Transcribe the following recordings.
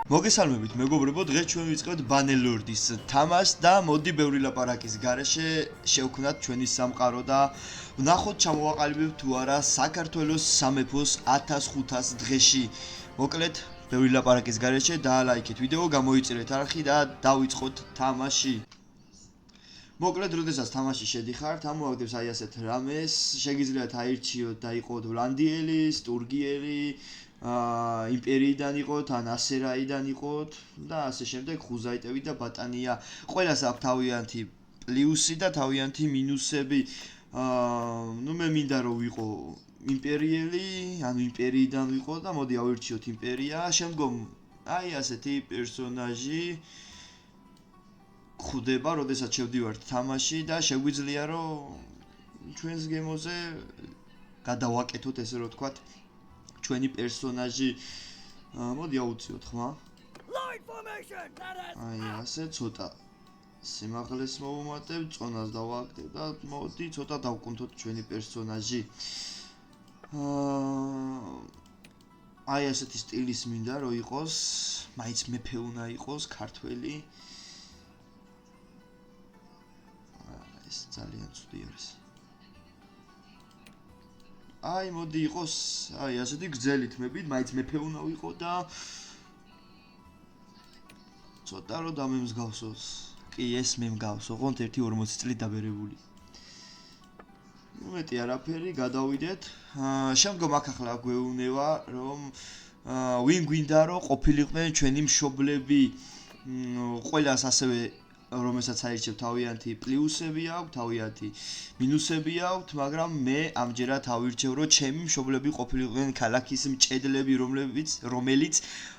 მოგესალმებით მეგობრებო, დღეს ჩვენ ვიწყებთ ბანელორდის თამაშს და მოდი ბევრი ლაპარაკის გარეშე შევქმნათ ჩვენი სამყარო და ვნახოთ ჩამოვაყალიბებთ თუ არა საქართველოს სამეფოს 1500 დღეში. მოკლედ, ბევრი ლაპარაკის გარეშე დაალაიქეთ ვიდეო, გამოიწერეთ არხი და დავიწყოთ თამაში. მოკლედ, როდესაც თამაში შედიხართ, ამოაგდებს აი ასეთ რამეს, შეგიძლიათ აირჩიოთ და იყოთ ვლანდიელი, სტურგიელი, იმპერიიდან იყოთ, ან ასერაიდან იყოთ და ასე შემდეგ, ხუზაიტები და ბატანია. ყველას აქვს თავიანთი პლუსი და თავიანთი მინუსები. მე მინდა რომ ვიყო იმპერიელი, ანუ იმპერიიდან ვიყო და მოდი ავირჩიოთ იმპერია. შემდგომ აი ასეთი პერსონაჟი ხვდება, როდესაც შევდივართ თამაში და შეგვიძლია რომ ჩვენს გემოზე გადავაკეთოთ, ესე რომ ვთქვათ, ჩვენი პერსონაჟი. მოდი აუწიოთ ხმა. აი ასე ცოტა სიმაღლეს მოვუმატებ, წონას დავაკეთებ და მოდი ცოტა დავკუნთოთ ჩვენი პერსონაჟი. აი ასეთი სტილის მინდა რომ იყოს, მაინც მეფე უნდა იყოს, ქართველი. ეს ძალიან ცუდი არის. აი მოდი იყოს, აი ასეთი გრძელი თმებით, მაინც მეფე უნდა ვიყო და ცოტა რომ დამემსგავსოს. კი, ეს მე მსგავს, ოღონდ 1-40 წლით დაბერებული. მეტი არაფერი, გადავიდეთ. შემდგომ აქ ახლა გვეუბნება, რომ ვინ გვინდა რომ ყოფილიყვნენ ჩვენი მშობლები. ყველას ასევე რომელსაც აირჩევ თავიანთი პლუსები აქვს, თავიანთი მინუსები აქვს, მაგრამ მე ამჯერად ავირჩევ რომ ჩემი მშობლები ყოფილიყვნენ ქალაქის მჭედლები, რომელიც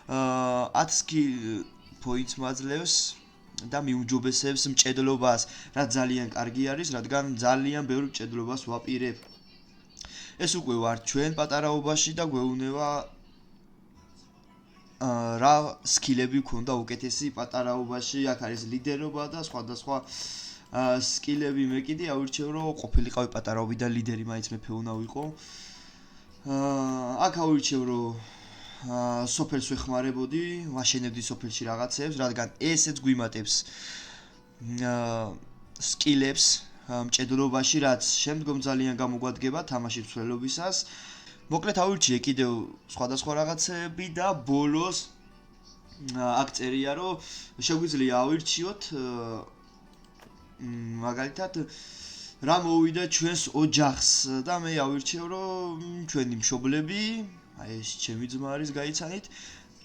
10 სკილ პოინტს მაძლევს და მიუმჯობესებს მჭედლობას, რაც ძალიან კარგი არის, რადგან ძალიან ბევრ მჭედლობას ვაპირებ. ეს უკვე ვარ ჩვენ პატარაობაში და გვეუბნება რა სკილები გქონდა უკეთესი პატარაობაში, აქ არის ლიდერობა და სხვადასხვა სკილები. მე კიდე ავირჩევ რომ ყოფილიყავი პატარაობიდან ლიდერი, მაინც მეფე უნდა ვიყო. აქ ავირჩევ რომ სოფელს ვეხმარებოდი, ვაშენებდი სოფელში რაღაცებს, რადგან ესეც გვიმატებს სკილებს მჭედლობაში, რაც შემდგომ ძალიან გამოგვადგება თამაშის მსვლელობისას. მოკლედ ავირჩიე კიდევ სხვადასხვა რაღაცები და ბოლოს აქ წერია რომ შეგვიძლია ავირჩიოთ მაგალითად რა მოვიდა ჩვენს ოჯახს და მე ავირჩევ რომ ჩვენი მშობლები, აი ეს ჩემი ძმა არის, გაიცანით,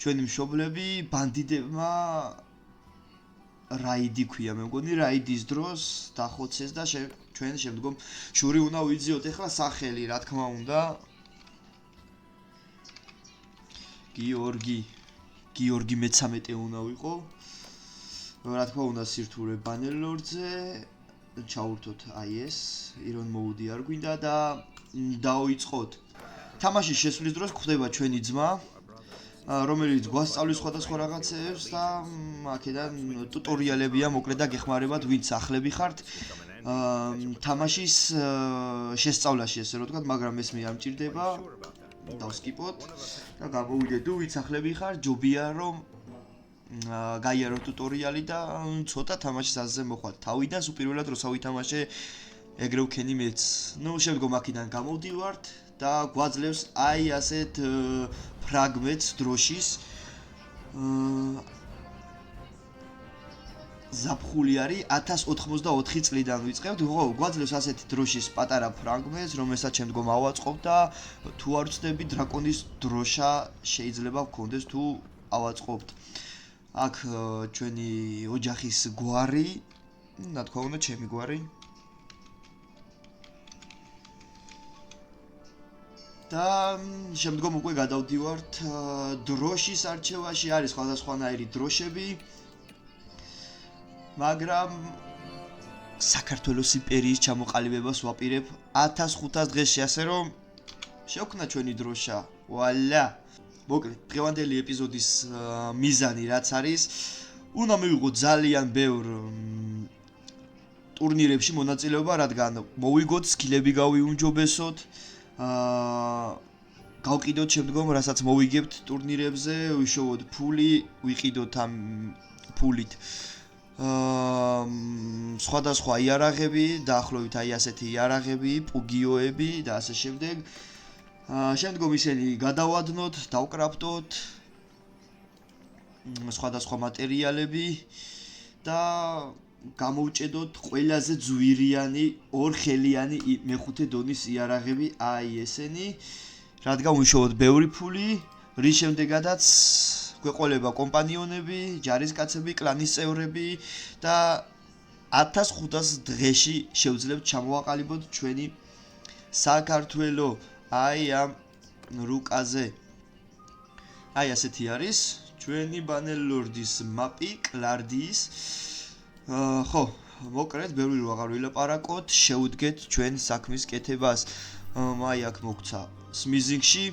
ჩვენი მშობლები ბანდიდებმა რაიდი ქვია, მე მგონი რაიდის დროს დახოცეს და ჩვენ შემდგომ შური უნდა ვიძიოთ. ეხლა სახელი, რა თქმა უნდა, გიორგი მე-13 უნდა ვიყო. რა თქმა უნდა, სირთულე ბანელორდზე ჩაურთოთ აი ეს, ირონ მოუდი არ გვინდა და დავიწყოთ. თამაშის შესვლის დროს გვხვდება ჩვენი ძმა, რომელიც გვასწავლის სხვადასხვა რაღაცებს და აქედან ტუტორიალებია, მოკლედ და გეხმარებათ, ვინც ახლები ხართ თამაშის შესწავლაში, ესე რომ ვთქვათ, მაგრამ ეს მე არ მჭირდება. დავსკიპოთ და გამოვიდეთ, თუ ვინც ახლები ხარ, ჯობია რომ გაიაროთ ტუტორიალი და ცოტა თამაშის აზრზე მოხვალთ. თავიდან უპირველად როცა ვითამაშე, ეგრე ვქენი მეც. შემდგომ აქედან გამოვდივართ და გვაძლევს აი ასეთ ფრაგმენტს დროშის. ზაფხული არის 1084 წლიდან ვიწყებთ. გვაძლევს ასეთი დროშის პატარა ფრაგმენტს, რომელსაც შემდგომ ავაწყობ და თუ არ ვწდები, დრაკონის დროშა შეიძლება გქონდეს თუ ავაწყობთ. აქ ჩვენი ოჯახის გვარი, რა თქმა უნდა, ჩემი გვარი. და შემდგომ უკვე გადავდივართ დროშის არჩევაში, არის სხვადასხვანაირი დროშები. მაგრამ საქართველოს იმპერიის ჩამოყალიბებას ვაპირებ 1500 დღეში, ასე რომ შევქმნა ჩვენი დროშა. ვალა. მოკლედ, დღევანდელი ეპიზოდის მიზანი რაც არის, უნდა მივიღოთ ძალიან ბევრ ტურნირებში მონაწილეობა, რადგან მოვიგოთ სკილები გავიუმჯობესოთ, გავყიდოთ შემდგომ, რასაც მოვიგებთ ტურნირებზე, ვიშოვოთ ფული, ვიყიდოთ ამ ფულით სხვადასხვა იარაღები, დაახლოებით აი ასეთი იარაღები, პუგიოები და ასე შემდეგ. შემდგომ ისინი გადავადნოთ, დავკრაფტოთ სხვადასხვა მატერიალები და გამოვჭედოთ ყველაზე ძვირიანი ორხელიანი მეხუთე დონის იარაღები, აი ესენი, რადგან ვიშოვოთ ბევრი ფული, რის შემდეგადაც გვეყოლება კომპანიონები, ჯარისკაცები, კლანის წევრები და 1500 დღეში შევძლებთ ჩამოვაყალიბოთ ჩვენი საქართველო აი ამ რუკაზე. აი ასეთი არის ჩვენი ბანელორდის მაპი, კლარდიის. ხო, მოკლედ, ბევრი რო აღარ ვილაპარაკოთ, შევუდგეთ ჩვენ საქმის კეთებას. აი აქ მოგცა სმიზინგში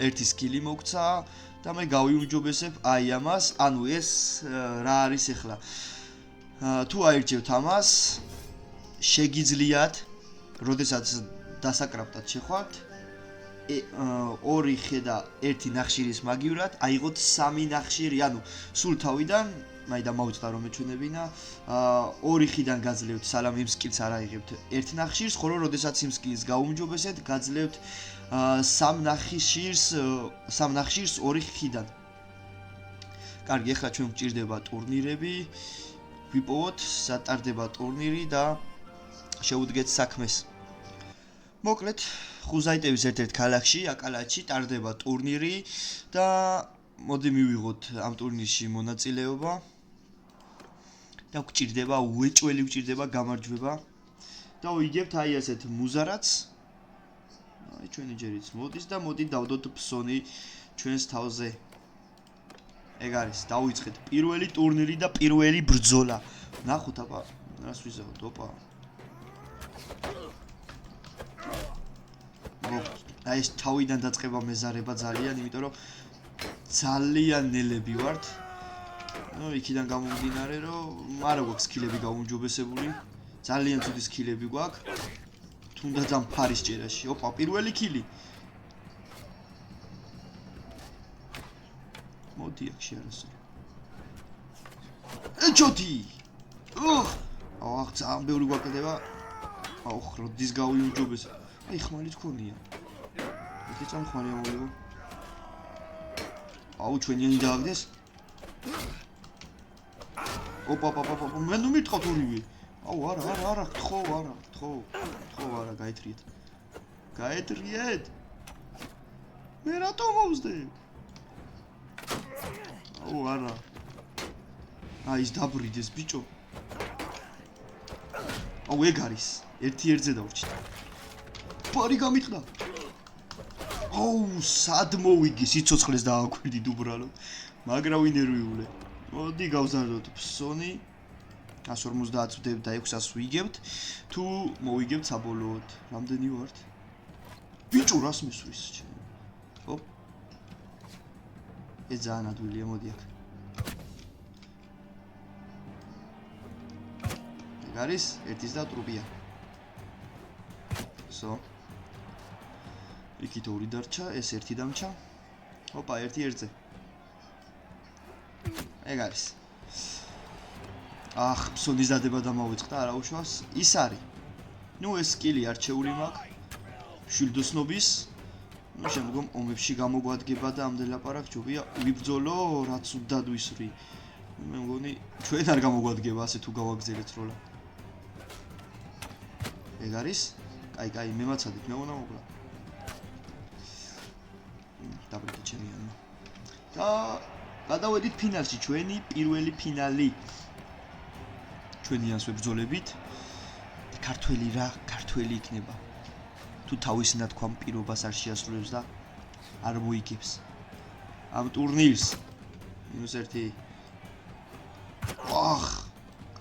ერთი სკილი მოგცა და მე გავიუმჯობესებ აი ამას, ანუ ეს რა არის ახლა. თუ აირჩევთ ამას, შეგიძლიათ, როდესაც დასაკრაფტად შეხვალთ, 2 ხე და 1 ნახშირის მაგივრად აიღოთ 3 ნახშირი, ანუ სულ თავიდან მაინდა მოვიწყდა რომ მეჩვენებინა, 2 ხიდან გაძლევთ სალამ იმ სკილს არ აიღებთ 1 ნახშირს, ხოლო როდესაც იმ სკილს გაუმჯობესეთ, გაძლევთ 3 ნახშირს 2 ხიდან. კარგი, ახლა ჩვენ გვჭირდება ტურნირები, ვიპოვოთ, სატარდება ტურნირი და შევუდგეთ საქმეს. მოკლედ, ხუზაიტების ერთ-ერთ ქალაქში, აკალაჩში ტარდება ტურნირი და მოდი მივიღოთ ამ ტურნირში მონაწილეობა. და გვჭირდება უეჭველი გვჭირდება გამარჯვება და ვიგებთ აი ასეთ მუზარაც. აი ჩვენი ჯერიც მოდის და მოდი დავდოთ ფსონი ჩვენს თავზე. ეგ არის, დავიწყეთ პირველი ტურნირი და პირველი ბრძოლა. ნახოთ აბა, რას ვიზავთ, ოპა. აი ეს თავიდან დაწყება მეზარება ძალიან, იმიტომ რომ ძალიან ნელები ვართ. ნუ იქიდან გამომდინარე, რომ არა გვაქვს სკილები გაუმჯობესებული. ძალიან ცუდი სკილები გვაქვს. თუნდაც ამ ფარის ჭერაში. ოპა, პირველი კილი. მოდი აქ შეარასო. ეჩოთი. ძალიან ბევრი გვაკლდება. როდის გავიუმჯობესე. აი ხმალი თქვენია. ეს წამხმალი ამოვიღო. ჩვენიანი დააგდეს. ოპა, მე ნუ მიტყავთ ორივე. არა, ხო, არა, გაეთრიეთ. მე რატო მოვსდე? არა. ის დაბრიდეს ბიჭო. ეგ არის. ერთ-ერთზე დავრჩით. პარი გამიტყდა. სად მოვიგი, სიცოცხლეს დააკვირდით უბრალოდ. მაგრა ვინერვიულე. მოდი გავზარდოთ ფსონი. 150 და 600 ვიგებთ. თუ მოვიგებთ საბოლოოდ. რამდენი ვართ? ბიჭო, რას მისვრის? ეს ძალიან ადვილია, მოდი აქ. ეგ არის, ერთის და ტრუპია. იქით 2 დარჩა, ეს 1 დამჩა. ოპა, 1 ერთზე. ეგ არის. ფსონის დადება დამავიწყდა, არა უშავს. ის არის. ნუ ეს სკილი არჩეული მაქვს. შილდოსნობის. ნუ შემდგომ ომებში გამოგვადგება და ამდენ ლაპარაკობია, ვიბრძოლო, რაც უდად ვისვრი. მე მგონი, ჩვენ არ გამოგვადგება ასე თუ გავაგზავნეთ როლა. ეგ არის. კაი, მემაცადეთ, მე უნდა მოკლა. დაბრუნდა ჩემიანმა. და გადავედით ფინალში, ჩვენი პირველი ფინალი. ჩვენიანს ვებრძოლებით. ქართველი იქნება. თუ თავის ნათქვამ პირობას არ შეასრულებს და არ მოიგებს ამ ტურნირს. -1.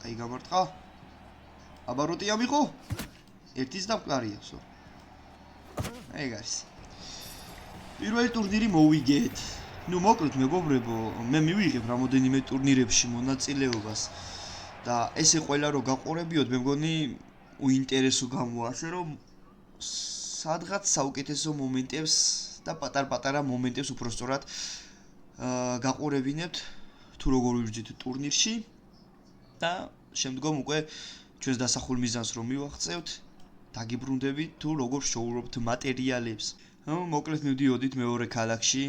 კაი გამარტყა. აბაროტი ამიყო. ერთის დამყარია, ეგ არის. პირველი ტურნირი მოვიგეთ. ნუ მოკლედ მეგობრებო, მე მივიღებ რამოდენიმე ტურნირებში მონაწილეობას და ესე ყველა რო გაყურებიოთ, მე მგონი უინტერესო გამოვა, ასე რომ სადღაც საუკეთესო მომენტებს და პატარ-პატარა მომენტებს უпростоრად გაყურებინებთ თუ როგორ ვიბრძვით ტურნირში და შემდგომ უკვე ჩვენს დასახულ მიზანს რომ მივაღწევთ, დაგიბრუნდებით თუ როგორ შოურობთ მატერიალებს. მოკლედ მივდიოდით მეორე ქალაქში,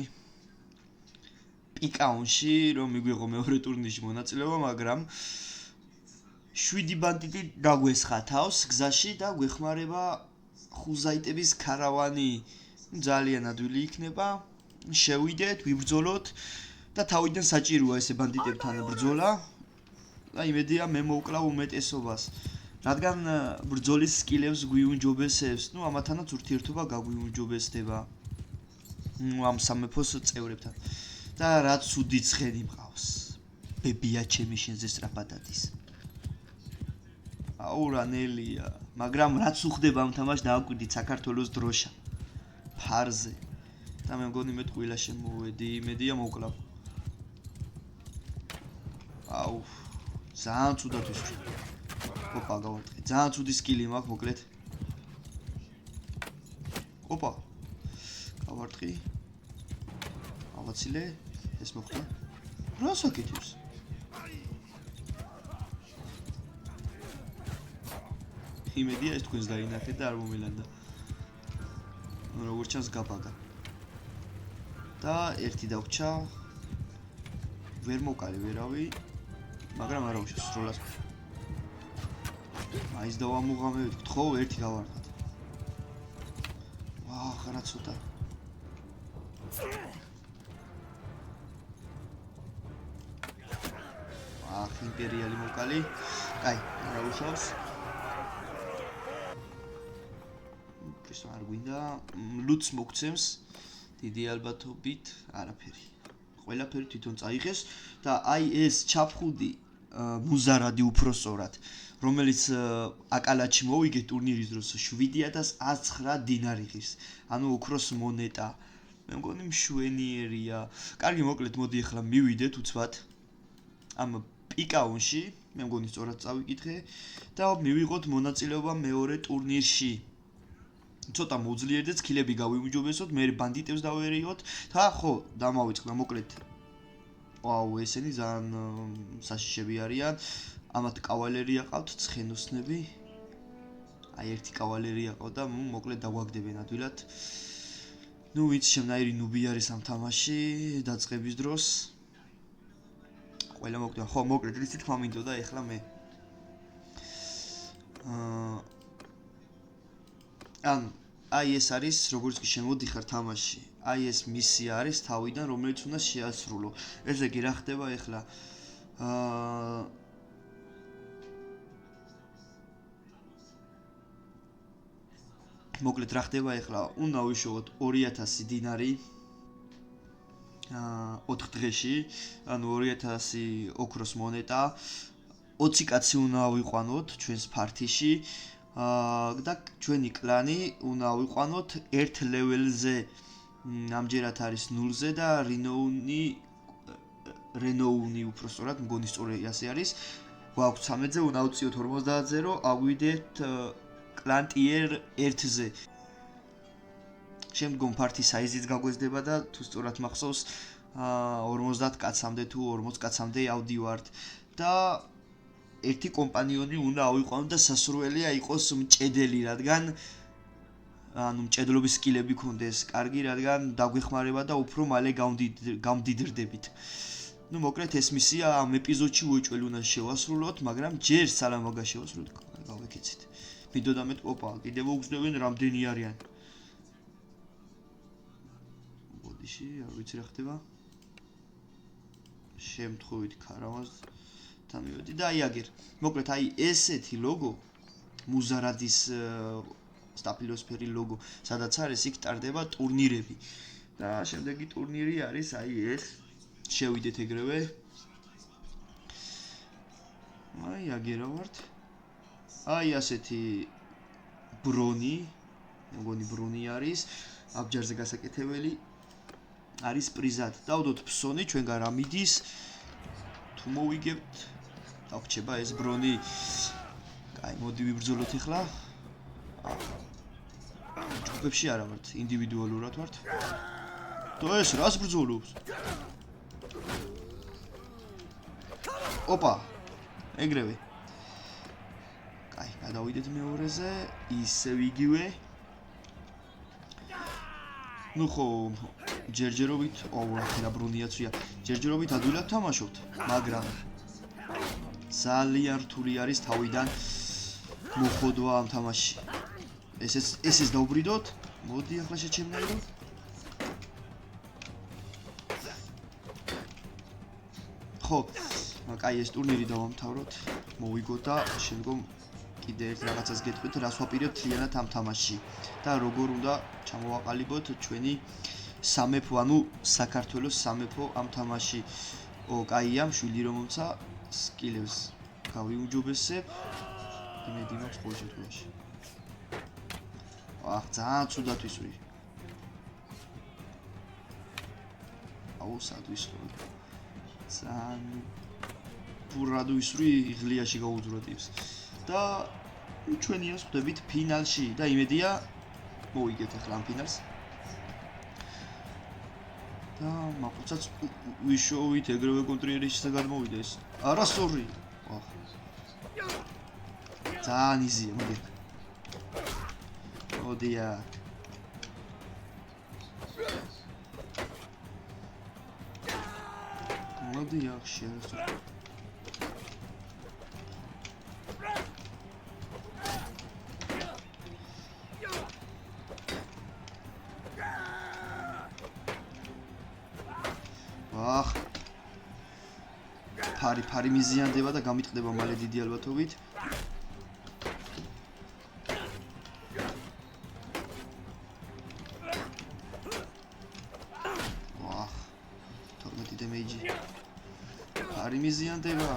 პიკაუნში, რომ მიგვიღო მეორე ტურნირში მონაწილეობა, მაგრამ 7 ბანდიტი დაგვესხა თავს გზაში და გვეხმარება ხუზაიტების კარავანი. ძალიან ადვილი იქნება. შევიდეთ, ვიბრძოლოთ და თავიდან საჭიროა ესე ბანდიტებთან ბრძოლა. და იმედია მე მოვკლავ უმეტესობას. რადგან ბრძოლის სკილებს გვიუნჯობესებს, ამათანაც ურთიერთობა გაგვიუნჯობესდება. ამ სამეფოს წევრებთან. და რაც უდი ცხენი მყავს. ბებია ჩემი შენზე სწრაფად ადის. აუ რანელია, მაგრამ რაც უხდება ამ თამაშს დააკვირდით საქართველოს დროშა. ფარზე. და მე მგონი მე ტყუილა შემოვედი, იმედია მოვკლავ. აუ ძალიან ცუდად ვისწრე. ოპა გავარტყე. ძალიან ცუდი სკილი მაქვს, მოკლედ. ოპა. გავარტყი. ავაცილე. ეს მოხდა. რა საკეთებს? იმედია ეს თქვენს დაინახეთ და არ მომელანდა. როგორც ჩანს გაბაგა. და ერთი დავრჩა. ვერ მოკალე ვერავი. მაგრამ არა უშავს სროლას. აი ეს დავამუღამევით, ხო, ერთი გავარდათ. ვაჰ, რა ცოტა. აჰ, იმპერიალი მოკალი. კაი, არა უშავს. ეს არ გვინდა, ლუც მოგცემს. დიდი ალბათობით არაფერი. ყველაფერი თვითონ წაიღეს და აი ეს ჩაფხუდი მუზარადი უпростоრად, რომელიც აკალაჩი მოვიგე ტურნირის დროს 7109 დინარი ღირს. ანუ ოქროს მონეტა. მე მგონი მშვენიერია. კარგი, მოკლედ მოდი ახლა მივიდეთ უცბად ამ პიკაუნში, მე მგონი სწორად წავიკითხე და მივიღოთ მონაწილეობა მეორე ტურნირში. ცოტა მოძლიერდეთ, სკილები გავიუმჯობესოთ, მე ბანდიტებს დავერიოთ და ხო, დამავიწყდა მოკლედ. ვაუ, ესენი ძალიან საშიშები არიან. ამათ კავალერია ყავთ, ცხენოსნები. აი ერთი კავალერია ყავთ და მოკლედ დაგვაგდებენ ადვილად. ვინც შემნაირი ნუბი არის ამ თამაში დაწყების დროს. ყველა მოკვდა. ხო, მოკლედ რითი თქმა მინდოდა ეხლა მე. აი ეს არის როგორც კი შემოდიხარ თამაში. აი ეს მისია არის თავიდან, რომელიც უნდა შეასრულო. ესე იგი რა ხდება ეხლა? მოკლედ რა ხდება ეხლა? უნდა ვიშოვოთ 2000 დინარი. 4 დღეში, ანუ 2000 ოქროს მონეტა. 20 კაცი უნდა ავიყვანოთ ჩვენს ფარტიში. და ჩვენი კლანი უნდა ვიყვანოთ 1 ლეველზე. ამჯერად არის 0-ზე და რენოუნი უпростоრად მგონი სწორი ასე არის. გვაქვს 13-ზე, უნდა ავწიოთ 50-ზე, რომ ავიდეთ კლან ტიერ 1-ზე. შემდგომ ფარტის საიზიც გაგვეზდება და თუ სწორად მახსოვს 50 კაცამდე თუ 40 კაცამდე ავდივართ და ერთი კომპანიონი უნდა ავიყვანოთ და სასურველია იყოს მჭედელი, რადგან ანუ მჭედლობის სკილები ქონდეს კარგი, რადგან დაგვეხმარება და უფრო მალე გამდიდრდებით. მოკლედ ეს მისია ამ ეპიზოდში უეჭველი უნდა შევასრულოთ, მაგრამ ჯერ სალამ მაგა შევასრულოთ, გავეკეცით. მინდოდა მე ოპა, კიდევ უგზნებენ რამდენი არიან. ბოდიში, არ ვიცი რა ხდება. შემთხვევით კარავანს დამივედი და აი აგერ. მოკლედ აი ესეთი ლოგო მუზარადის სტაფილოსფერი ლოგო, სადაც არის იქ ტარდება ტურნირები. და შემდეგი ტურნირი არის აი ეს. შევიდეთ ეგრევე. აი აგერა ვართ. აი ასეთი ბრონი, მეგონი ბრონი არის, აბჯარზე გასაკეთებელი არის პრიზად. დავდოთ ფსონი, ჩვენგან რა მიდის? თუ მოვიგებთ, დაგვრჩება ეს ბრონი. კაი, მოდი ვიბრძოლოთ ახლა. ექიპებში არა ვართ, ინდივიდუალურად ვართ. და ეს რას ბრძოლობს? ოპა, ეგრევე. კაი, გადავიდეთ მეორეზე, ისევ იგივე. ნუ ხო, ჯერჯერობით, რა ბრუნიაცია. ჯერჯერობით ადვილად თამაშობთ, მაგრამ ძალიან რთული არის თავიდან მოხოდვა ამ თამაშში. ესეც დავბრიდოთ. მოდი ახლა შეჩემნაიროთ. ხო, კაი, ეს ტურნირი დავამთავროთ. მოვიგოთ და შემდგომ კიდე ერთ რაღაცას გეტყვით, რას ვაპირებთ მთლიანად ამ თამაშში და როგორ უნდა ჩამოვაყალიბოთ ჩვენი სამეფო, ანუ საქართველოს სამეფო ამ თამაშში. კაია, მშვილი რომ მომცა, სკილებს გავიუმჯობესებ. იმედი მაქვს ყოველ შემთხვევაში. ძალიან ცუდად ვისვრი. სად ვისვრი. ძალიან ფურად ვისვრი, ღლიაში გაუძვრატებს. და ჩვენია ვხვდებით ფინალში და იმედია მოვიგეთ ახლა ამ ფინალს. და მაყურცაც ვიშოვით ეგრევე კონტრიერიშსა გადმოვიდა ეს. არა სწორი. ძალიან იზია, მოდი. მოდია. მოდია, შეიძლება. ფარი მიზიანდება და გამიტყდება მალე დიდი ალბათობით. დემეიჯი. ფარი მიზიანდება.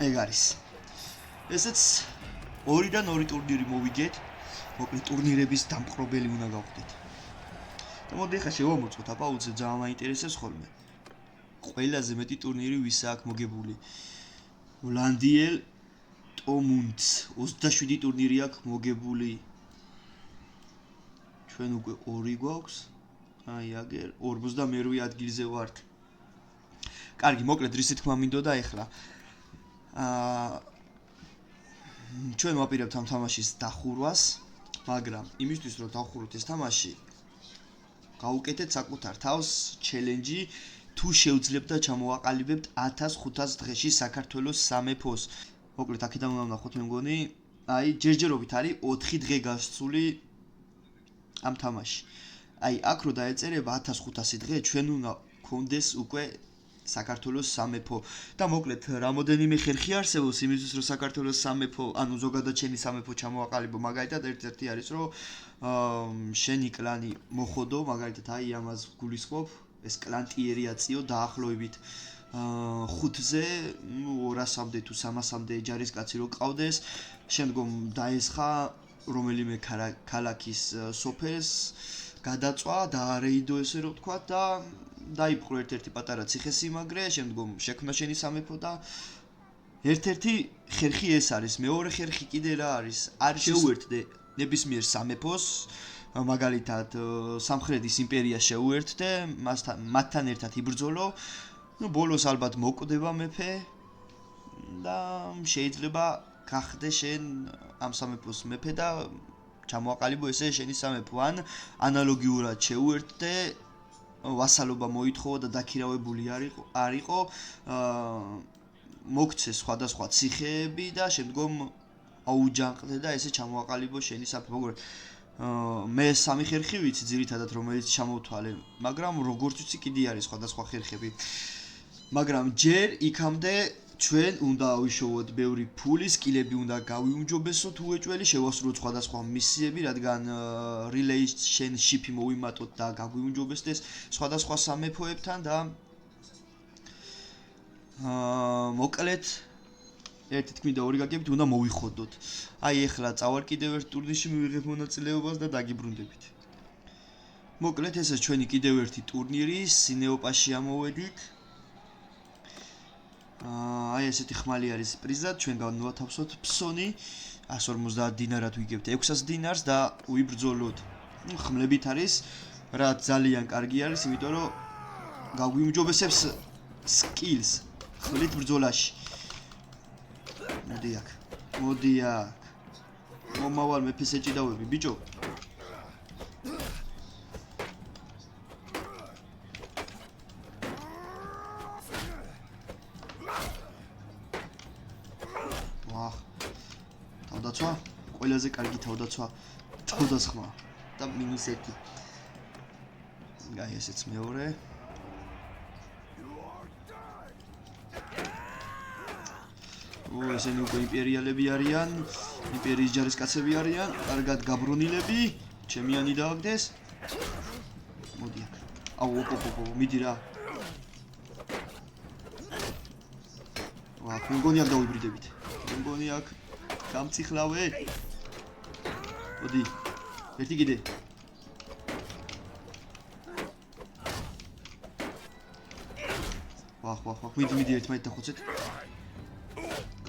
ეგ არის. ესეც 2-დან 2 ტურნირი მოვიგეთ. მოკლედ ტურნირების დამპყრობელი უნდა გავხდეთ. და მოდი ახლა შევამოწმოთ, აპაუცე ძალიან მაინტერესებს ხოლმე. ყველაზე მეტი ტურნირი ვისა აქვს მოგებული? ვლანდიელ ტომუნდს 27 ტურნირი აქვს მოგებული. ჩვენ უკვე 2 გვაქვს. აი, აგერ 48 ადგილზე ვართ. კარგი, მოკლედ რის თქმა მინდოდა ახლა. ჩვენ ვაპირებთ ამ თამაშის დახურვას, მაგრამ იმისთვის რომ დავხუროთ ეს თამაში, გავუკეთეთ საკუთარ თავს ჩელენჯი. თუ შევძლებთ და ჩამოვაყალიბებთ 1500 დღეში საქართველოს სამეფოს. მოკლედ აქედან უნდა ვნახოთ, მე მგონი, აი ჯერჯერობით არის 4 დღე გასული ამ თამაში. აი აქ რო დაეწერება 1500 დღე, ჩვენ უნდა გქონდეს უკვე საქართველოს სამეფო და მოკლედ რამოდენიმე ხერხი არსებობს იმისთვის რომ საქართველოს სამეფო, ანუ ზოგადად შენი სამეფო ჩამოვაყალიბო, მაგალითად ერთ-ერთი არის რომ შენი კლანი მოხოდო, მაგალითად აი ამას გულისხმობ. ეს კლანტიერი აწიო დაახლოებით 5-ზე, 200-მდე თუ 300-მდე ჯარისკაცი რო ყავდეს, შემდგომ დაესხა რომელიმე ქალაქის სოფელს, გადაწვა, დაარეიდო ესე რომ ვთქვა და დაიპყრო ერთ-ერთი პატარა ციხესიმაგრე, შემდგომ შექმნა შენი სამეფო და ერთ-ერთი ხერხი ეს არის. მეორე ხერხი კიდე რა არის? არ შეუერთდე ნებისმიერ სამეფოს, მაგალითად სამხრეთის იმპერიას შეუერთდე, მათთან ერთად იბრძოლო. ნუ ბოლოს ალბათ მოკვდება მეფე და შეიძლება გახდე შენ ამ სამეფოს მეფე და ჩამოაყალიბო ესე შენი სამეფო, ან ანალოგიურად შეუერთდე, ვასალობა მოითხოვო და დაქირავებული არისო, მოგცე სხვადასხვა ციხეები და შემდგომ აუჯანყდე და ესე ჩამოაყალიბო შენი სამეფო. მე სამი ხერხი ვიცი ძირითადად რომელიც ჩამოვთვალე, მაგრამ როგორც ვიცი კიდე არის სხვადასხვა ხერხები. მაგრამ ჯერ იქამდე ჩვენ უნდა ვიშოვოთ ბევრი ფული, სკილები უნდა გავიუმჯობესოთ უეჭველი, შევასრულოთ სხვადასხვა მისიები, რადგან relationship-ი მოვიმატოთ და გაგვიუმჯობესდეს სხვადასხვა სამეფოებთან და მოკლედ ერთი თქმით და ორი გაგებით უნდა მოვიხოდოთ. აი ეხლა წავარ კიდევ ერთ ტურნირში, მივიღებ მონაწილეობას და დაგიბრუნდებით. მოკლედ ეს ჩვენი კიდევ ერთი ტურნირი, სინეოპაში ამოვედით. აი ესეთი ხმალი არის პრიზად, ჩვენ განვათავსოთ ფსონი, 150 დინარად ვიგებთ 600 დინარს და ვიბრძოლოთ ხმლებით არის, რაც ძალიან კარგი არის, იმიტომ რომ გაგვიმჯობესებს skills ხმლით ბრძოლაში. მოდი აქ. მომავალ მეფეს ეჭიდავები, ბიჭო. თავდაცვა, ყველაზე კარგი თავდაცვა და -1 აი ესეც მეორე ესენი უკვე იმპერიალები არიან, იმპერიის ჯარისკაცები არიან, კარგად გაბრუნილები, ჩემიანი დააგდეს. მოდი აქ. მიდი რა. მეგონი აქ დავიბრიდებით. მეგონი აქ გამწიხლავე. მოდი. ერთი კიდე. მიდი ერთმანეთს დახოცეთ.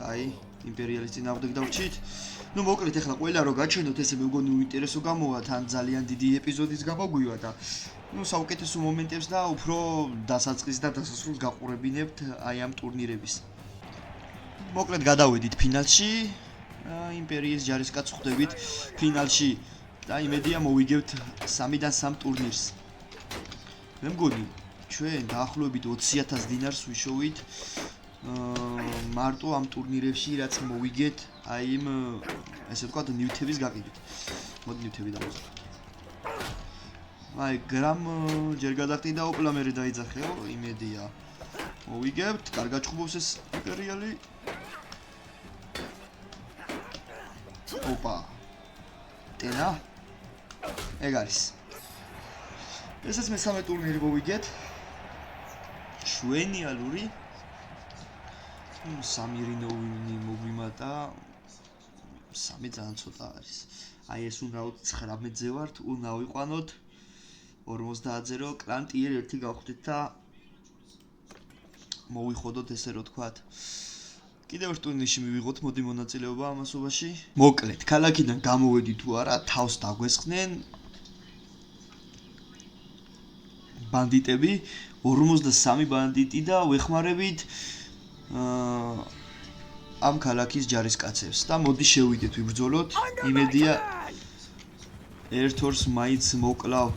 აი, იმპერიალის წინააღმდეგ დავრჩით. მოკლედ ახლა ყველა რო გაჩვენოთ ესე მეგონი უინტერესო გამოვა, თან ძალიან დიდი ეპიზოდის გამოგვივა და საუკეთესო მომენტებს და უფრო დასაწყის და დასასრულს გაყურებინებთ აი ამ ტურნირების. მოკლედ გადავედით ფინალში. იმპერიის ჯარისკაცს ხვდებით ფინალში და იმედია მოვიგებთ 3-დან 3 ტურნირს. მე მგონი ჩვენ დაახლოებით 20,000 დინარს ვიშოვით მარტო ამ ტურნირებში რაც მოვიგეთ აი იმ ესე ვთქვათ ნივთების გაყიდვით. მოდი ნივთები დავუძახო. აი გრამ ჯერ გადახდი და ოპლა მერე დაიძახეო, იმედია მოვიგებთ, კარგად ჩხუბობს ეს იმპერიალი. ოპა. ტენა. ეგ არის. ესეც მესამე ტურნირი მოვიგეთ. შვენიალური 3 რინოვინი მოგვიმატა 3 ძალიან ცოტა არის. აი ეს უნდა 19-ზე ვართ, უნდა ვიყვანოთ 50-ზე რო კლანტიერ ერთი გავხდით და მოვიხოდოთ ესე რო თქვათ. კიდევ ერთ ტურნირში მივიღოთ მოდი მონაწილეობა ამასობაში. მოკლედ, ქალაქიდან გამოვედი თუ არა, თავს დაგვესხნენ ბანდიტები, 53 ბანდიტი და ვეხმარებით ამ ქალაქის ჯარისკაცებს და მოდი შევიდეთ ვიბრძოლოთ. იმედია ერთ-ორს მაინც მოკლავ,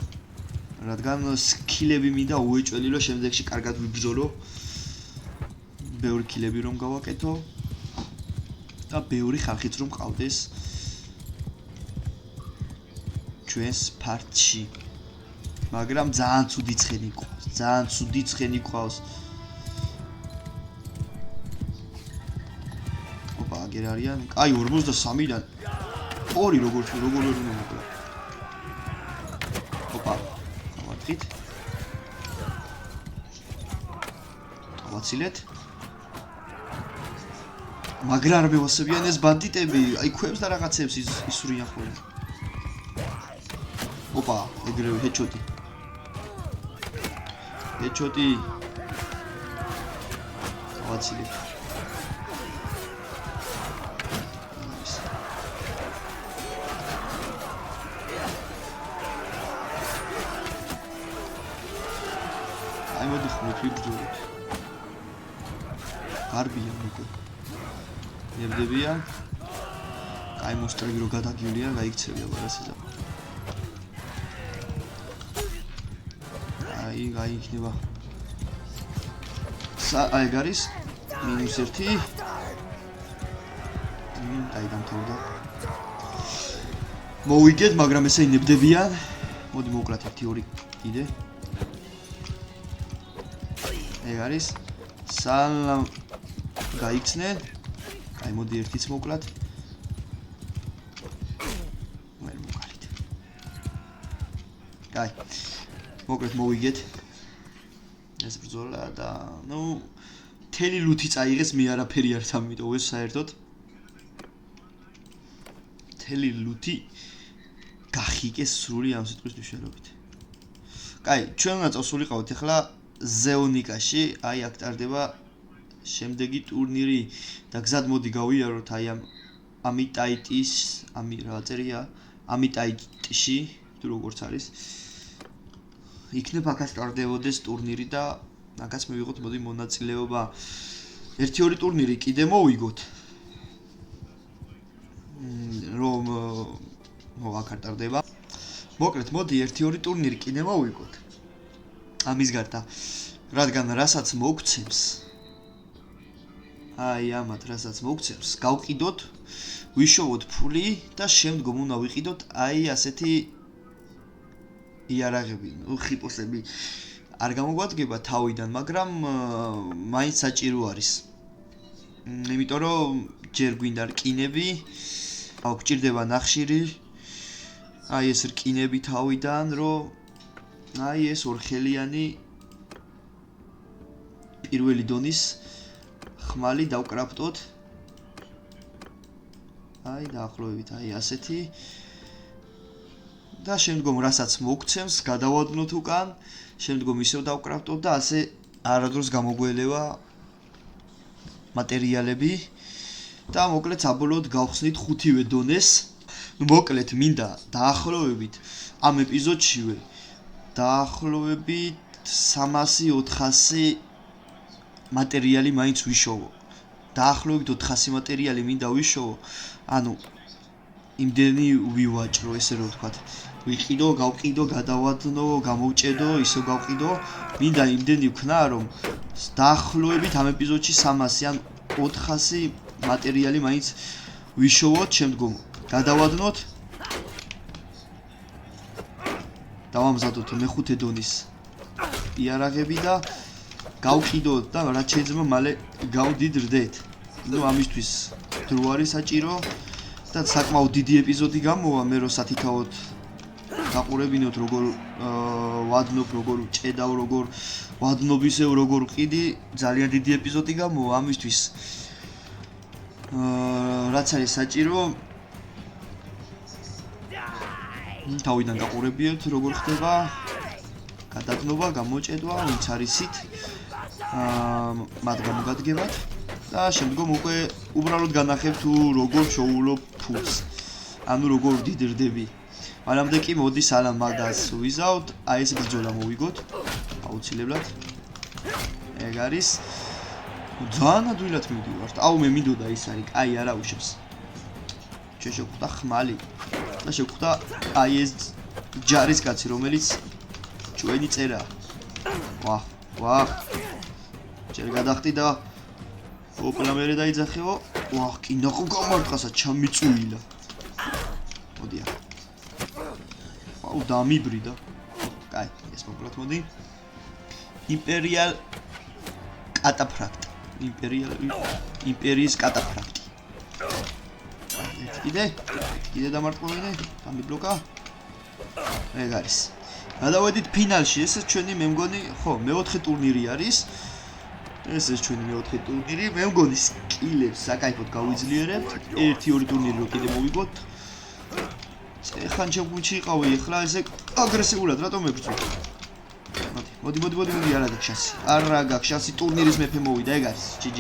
რადგან სკილები მინდა უეჭველი რომ შემდეგში კარგად ვიბრძოლო. ბევრი კილები რომ გავაკეთო და ბევრი ხალხიც რომ ყავდეს ჩვენს ფარტში. მაგრამ ძალიან ცუდი ცხენი ყავს. ოპა, აგერ არიან. აი 53-დან 2 როგორ უნდა მოკლა. ოპა, გავარდით. ავაცილეთ. მაგრამ არ მევასებიან ეს ბანდიტები, აი ქვებს და რაღაცებს ისურიან ხოლმე. ოპა, ეგრევე ჰეჩოტი. ავაცილეთ. აი მოდი ხმით ვიბრძოლოთ. გარბიან უკვე. ნებდებიან. აი მოსტრები რო გადაგივლიან, გაიქცევია ბარასიზა. აი იქნება. აი გარის -1. აი დამთავრდა. მოვიგეთ, მაგრამ ესე ინებდებიან. მოდი მოკლათ 1-2 კიდე. ეგ არის. სალამ გაიქცნენ. აი მოდი ერთიც მოკლათ. ვერ მოკალით. აი მოკლედ მოვიგეთ. ეს ბრძოლა და თელი ლუთი წაიღეს, მე არაფერი არ სამიტოვეს საერთოდ. თელი ლუთი გახიკეს სრული ამ სიტყვის მნიშვნელობით. კაი, ჩვენ უნდა წავსულიყავით ახლა ზეონიკაში, აი აქ ტარდება შემდეგი ტურნირი და გზად მოდი გავიაროთ აი ამ ამიტაიტის, რა წერია? ამიტაიტში თუ როგორც არის. იქნებ აქაც ტარდებოდეს ტურნირი და აქაც მივიღოთ მოდი მონაწილეობა. 1-2 ტურნირი კიდე მოვიგოთ. რომ აქ არ ტარდება. მოკლედ მოდი 1-2 ტურნირი კიდე მოვიგოთ. ამის გარდა რადგან რასაც მოგცემს აი ამათ რასაც მოგცემს გავყიდოთ ვიშოვოთ ფული და შემდგომ უნდა ვიყიდოთ აი ასეთი იარაღები ხიპოსები არ გამოგვადგება თავიდან მაგრამ მაინც საჭირო არის იმიტომ რომ ჯერ გვინდა რკინები აუ გჭირდება ნახშირი აი ეს რკინები თავიდან რომ აი ეს ორხელიანი პირველი დონის ხმალი დავკრაფტოთ აი დაახლოებით აი ასეთი და შემდგომ რასაც მოგცემს გადავადნოთ უკან შემდგომ ისევ დავკრაფტოთ და ასე არადროს გამოგველევა მატერიალები და მოკლედ საბოლოოდ გავხსნით 5-ვე დონეს მოკლედ მინდა დაახლოებით ამ ეპიზოდშივე დაახლოებით 300-400 მატერიალი მაინც ვიშოვო. დაახლოებით 400 მატერიალი მინდა ვიშოვო. ანუ იმდენი ვივაჭრო, ესე რომ ვთქვათ. ვიყიდო, გავყიდო, გადავადნო, გამოვჭედო, ისე გავყიდო. მინდა იმდენი ვქნა, რომ დაახლოებით ამ ეპიზოდში 300 ან 400 მატერიალი მაინც ვიშოვოთ, შემდგომ გადავადნოთ. დავამზადოთ მეხუთე დონის იარაღები და გავყიდოთ და რაც შეიძლება მალე გავდიდრდეთ. ნუ ამისთვის დრო არის საჭირო და საკმაოდ დიდი ეპიზოდი გამოვა მე რო სათითაოდ გაყურებინოთ როგორ ვადნობ, როგორ ჭედავ, როგორ ვადნობისევ, როგორ ვყიდი, ძალიან დიდი ეპიზოდი გამოვა ამისთვის. რაც არის საჭირო თავიდან გაყურებიოთ როგორ ხდება გადაგნობა, გამოჭედვა, ვინც არისით მათ გამოგადგებათ და შემდგომ უკვე უბრალოდ განახებ თუ როგორ შოულობ ფულს. ანუ როგორ ვდიდრდები. მანამდე კი მოდი სალამ მაგას ვიზავთ, აი ეს ბრძოლა მოვიგოთ. აუცილებლად. ეგ არის. ძალიან ადვილად მივდივართ. აუ მე მინდოდა ის არის, კაი არა უშავს. შეგვხვდა ხმალი და შეგვხვდა აი ეს ჯარისკაცი რომელიც ჩვენი წერა. ვაჰ. ჯერ გადახტი და ოპლა მერე დაიძახეო. ვაჰ, კი ნახო გამარტყასა ჩამიწუილა. მოდია. აუ დამიბრიდა. კაი, ეს მოკლედ მოდი. იმპერიალ კატაფრაქტი. იმპერიის კატაფრაქტი. კიდე დამარტყმოვინე, დამიბლოკა. ეგ არის. გადავედით ფინალში, ეს ჩვენი მე მგონი, ხო, მე-4 ტურნირი არის. ეს ჩვენი მე-4 ტურნირი, მე მგონი სკილებს საკაიფოდ გავიძლიერებთ. 1-2 ტურნირი რო კიდე მოვიგოთ. ეხან ჩემგუნში იყავი, ეხლა ესე აგრესიულად რატომ მეგწო? მოდი, არა გაქვს შანსი. არა გაქვს შანსი ტურნირის მეფე მოვიდა, ეგ არის. GG.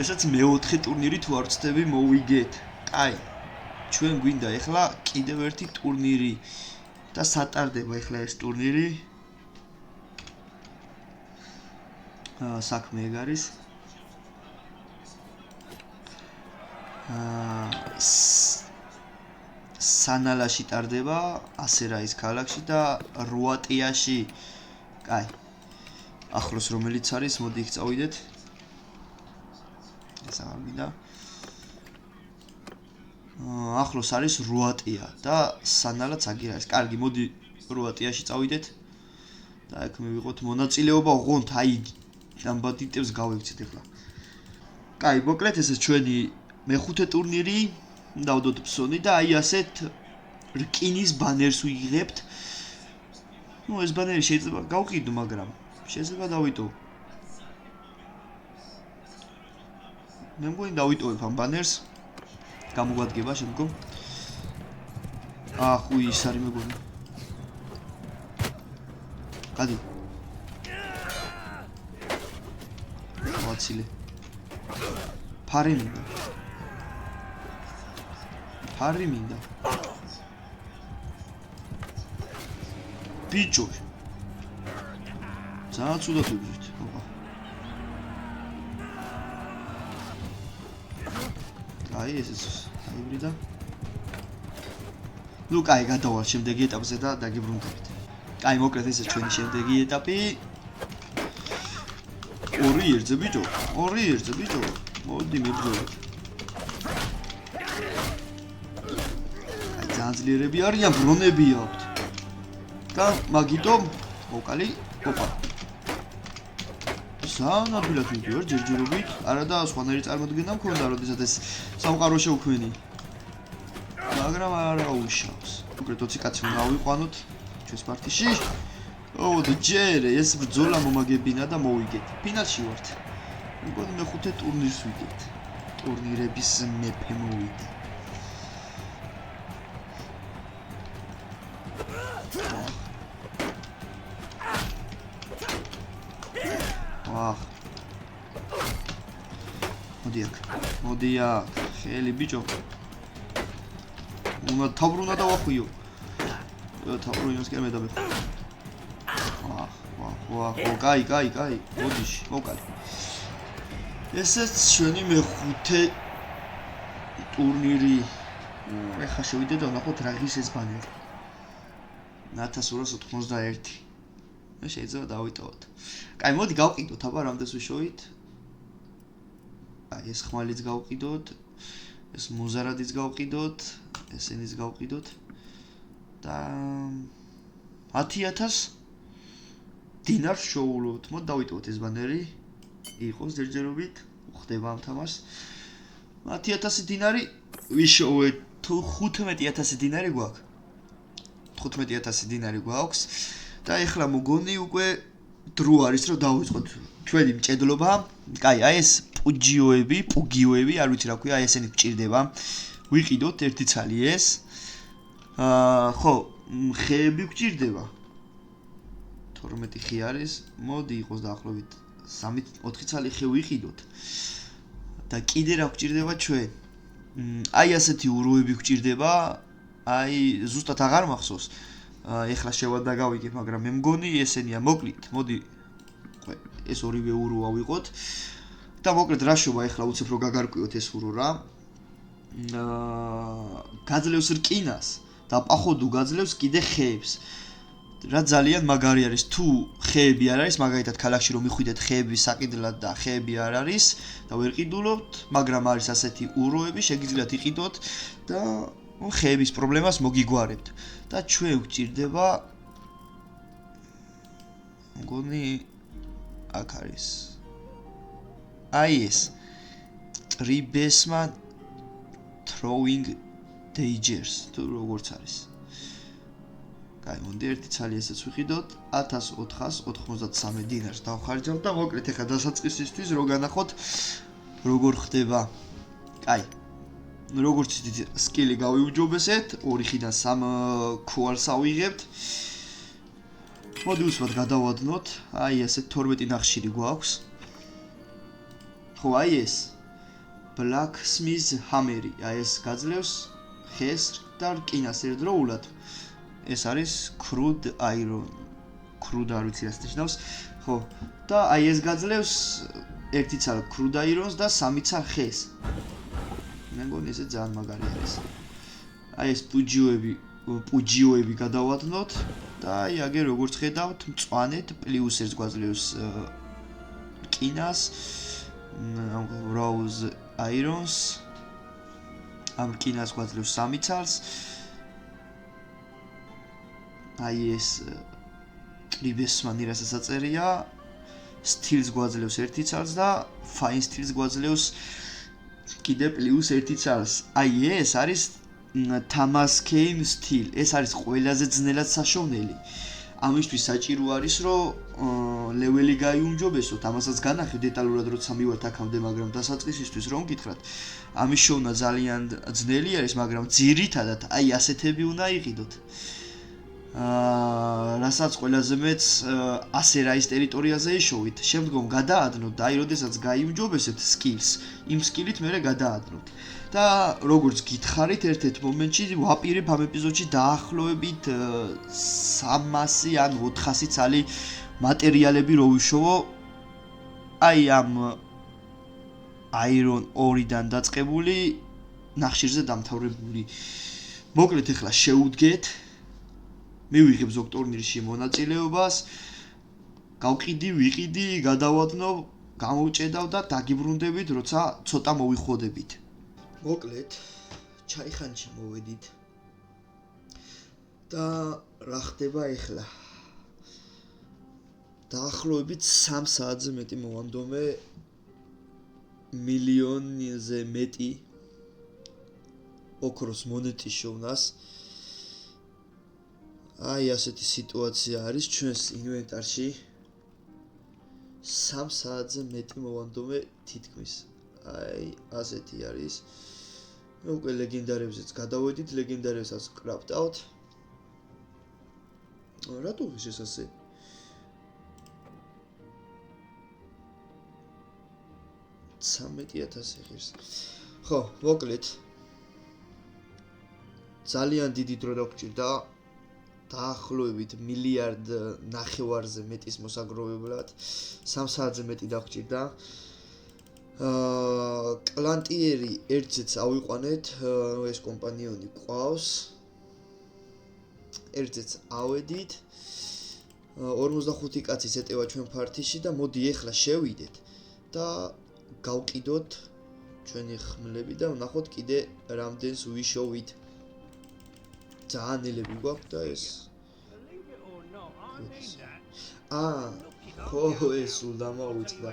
ესაც მე-4 ტურნირი თუ არ ვწდები მოვიგეთ. კაი. ჩვენ გვინდა ეხლა კიდევ ერთი ტურნირი და სატარდება ეხლა ეს ტურნირი. საქმე ეგ არის. სანალაში ტარდება, ასერაის ქალაქში და რუატიაში. კაი. ახლოს რომელიც არის, მოდი იქ წავიდეთ. ეს აღარ მინდა. ახლოს არის რუატია და სანალაც აგერ არის. კარგი, მოდი რუატიაში წავიდეთ. და აქ მივიღოთ მონაწილეობა, ოღონდ აი დამბადიტებს გავიქცეთ ახლა. კაი, მოკლედ ეს ჩვენი მე-5 ტურნირი. დავდოთ ფსონი და აი ასეთ რკინის ბანერს ვიღებთ. ნუ ეს ბანერი შეიძლება გავყიდო, მაგრამ შეიძლება დავიტოვო. მე მგონი დავიტოვებ ამ ბანერს. გამოგვადგება შემდგომ. ხუ ის არის მეგონი. გადი. ვაცილე. ფარი მინდა. ბიჭო. ძალიან ცუდად ვიბრძვით. აი ესეც დაიბრიდა. ნუ კაი გადავალ შემდეგი ეტაპზე და დაგიბრუნდებით. კაი მოკლედ ეს ჩვენი შემდეგი ეტაპი. 2-1-ზე ბიჭო. 2-1-ზე ბიჭო. მოდი მებრძოლეთ. აი ძალიან ძლიერები არიან, ბრონები აქვთ. და მაგიტომ მოკალი, ოპა. ძალიან ადვილად მივდივარ ჯერჯერობით, არა და სხვანაირი წარმოდგენა მქონდა, როდესაც ეს სამყარო შევქმენი. მაგრამ არა უშავს. უკეთ 20 კაცი უნდა ავიყვანოთ ჩვენს პარტიში. ოდო ჯერ ეს ბრძოლა მომაგებინა და მოვიგეთ. ფინალში ვართ. მგონი მეხუთე ტურნირს ვიგებთ. ტურნირების მეფე მოვიდა. ვაჰ. მოდი აქ. ხელი ბიჭო. უნდა თავბრუნა დავახვიო. თავბრუნოს კი მედაბე. ვაჰ, კაი. მოდიში, მოკალი. ესეც ჩვენი მეხუთე ტურნირი. ეხლა შევიდეთ და ვნახოთ რა ღირს ეს ბანერი. 1291. შეიძლება დავიტოვოთ. კაი, მოდი გავყიდოთ, აბა რამდენს ვიშოვით? აი, ეს ხმალიც გავყიდოთ. ეს მოზარადიც გავყიდოთ. ესენიც გავყიდოთ. და 10000 დინარს შოულობთ. მოდი დავიტოვოთ ეს ბანერი. იყოს ჯერჯერობით, ხდება ამ თამაშს. 10000 დინარი ვიშოვეთ. თუ 15000 დინარი გვაქვს. 15000 დინარი გვაქვს. და ეხლა მოგონი უკვე დრო არის რომ დავიწყოთ ჩვენი მჭედლობა. კაი, აი ეს პუგიოები, არ ვიცი რა ქვია, აი ესენი გჭირდება. ვიყიდოთ ერთი ცალი ეს. ხო, ხეები გჭირდება. 12 ხე არის. მოდი იყოს დაახლოებით 3-4 ცალი ხე ვიყიდოთ. და კიდე რა გჭირდება ჩვენ? აი ასეთი უროები გჭირდება. აი ზუსტად აღარ მახსოვს. ეხლა შევადა გავიგებ, მაგრამ მე მგონი ესენია. მოკლედ, მოდი ეს ორივე ურო ავიღოთ. და მოკლედ რა შობა ეხლა უცებ რო გაგარკვიოთ ეს ურო რა. გაძლევს რკინას და პახოვდუ გაძლევს კიდე ხეებს. რა ძალიან მაგარი არის თუ ხეები არ არის, მაგალითად ქალაქში რომ მიხვიდეთ ხეები საკიდლად და ხეები არ არის და ვერ ყიდულობთ, მაგრამ არის ასეთი უროები, შეგიძლიათ იყიდოთ და ხეების პრობლემას მოგიგვარებთ. და ჩვენ გვჭირდება მგონი აქ არის. აი ეს ტრიბესმან throwing dangers თუ როგორც არის. კაი, მოდი ერთი ცალი ესეც ვიყიდოთ. 1493 დინარს დავხარჯავ და მოკლედ ეხლა დასაწყისისთვის რო განახოთ როგორ ხდება. კაი. როგორც იცით, სკილი გავიუჯობესეთ, 2 ხიდან 3 ქუალს ავიღებთ. მოდი უსვათ გადავადნოთ. აი ესე 12 ნახშირი გვაქვს. ხო, აი ეს blacksmith hammer-ი, აი ეს გაძლევს ხეს და რკინას ერთდროულად. ეს არის crude iron. crude არ ვიცი რას ნიშნავს. ხო, და აი ეს გაძლევს ერთი ცალ crude iron-ს და 3 ცალ ხეს. მე მგონი ესე ძალიან მაგარი არის. აი ეს პუჯიოები გადავადნოთ და აი აგერ როგორც ხედავთ, მწვანეთ პლუს 1 გვაძლევს რკინას, rose irons, ამ რკინას გვაძლევს 3 ცალს. აი ეს ტრიბესმანი რასაც აწერია, steel-ს გვაძლევს 1 ცალს და fine steel-ს გვაძლევს კიდე პლუს 1 ცალს. აი ეს არის Tamaskane steel. ეს არის ყველაზე ძნელად საშოვნელი. ამისთვის საჭირო არის რომ ლეველი გაიუმჯობესოთ. ამასაც განახევ დეტალურად როცა მივართ აქამდე, მაგრამ დასაწყისისთვის რომ გითხრათ, ამის შოვნა ძალიან ძნელი არის, მაგრამ ძირითადად აი ასეთები უნდა იყიდოთ. რასაც ყველაზე მეც 100 რაის ტერიტორიაზე ეშოვით, შემდგომ გადაადნოთ და აი როდესაც გაიმჯობესებთ skills, იმ skillit მერე გადაადნოთ. და როგორც გითხარით, ერთ-ერთ მომენტში ვაპირებ ამ ეპიზოდში დაახლოებით 300 ან 400 ცალი მატერიალები რო ვიშოვო აი ამ Iron Ore-დან დაწყებული ნახშირზე დამთავრებული. მოკლედ ახლა შევუდგეთ მივიღებ ზოგ ტურნირში მონაწილეობას, ვიყიდი, გადავადნო, გამოვჭედავ და დაგიბრუნდებით, როცა ცოტა მოვიხოდებით. მოკლედ, ჩაიხანში მოვედით. და რა ხდება ახლა? დაახლოებით 3 საათზე მეტი მოვანდომე მილიონზე მეტი ოქროს მონეტის შოვნას. აი ასეთი სიტუაცია არის ჩვენს ინვენტარში. 3 საათზე მეტი მოვანდომე თითქმის. აი ასეთი არის. უკვე ლეგენდარებზეც გადავედით, ლეგენდარებსაც ვკრაფტავთ. რატო ის ეს ასე? $13,000 ღირს. ხო, მოკლედ. ძალიან დიდი დრო დაგჭირდა. დაახლოებით მილიარდ ნახევარზე მეტის მოსაგროვებლად 3 საათზე მეტი დაგჭირდა. კლანტიერი ერთზეც ავიყვანეთ, ეს კომპანიონი ყავს. ერთზეც ავედით. 45 კაცის ეტევა ჩვენ ფარტიში და მოდი ეხლა შევიდეთ და გავყიდოთ ჩვენი ხმლები და ვნახოთ კიდე რამდენს ვიშოვით. ძალიან ელები გვაქვს და ეს ხო ეს სულ დამოვიწყდა.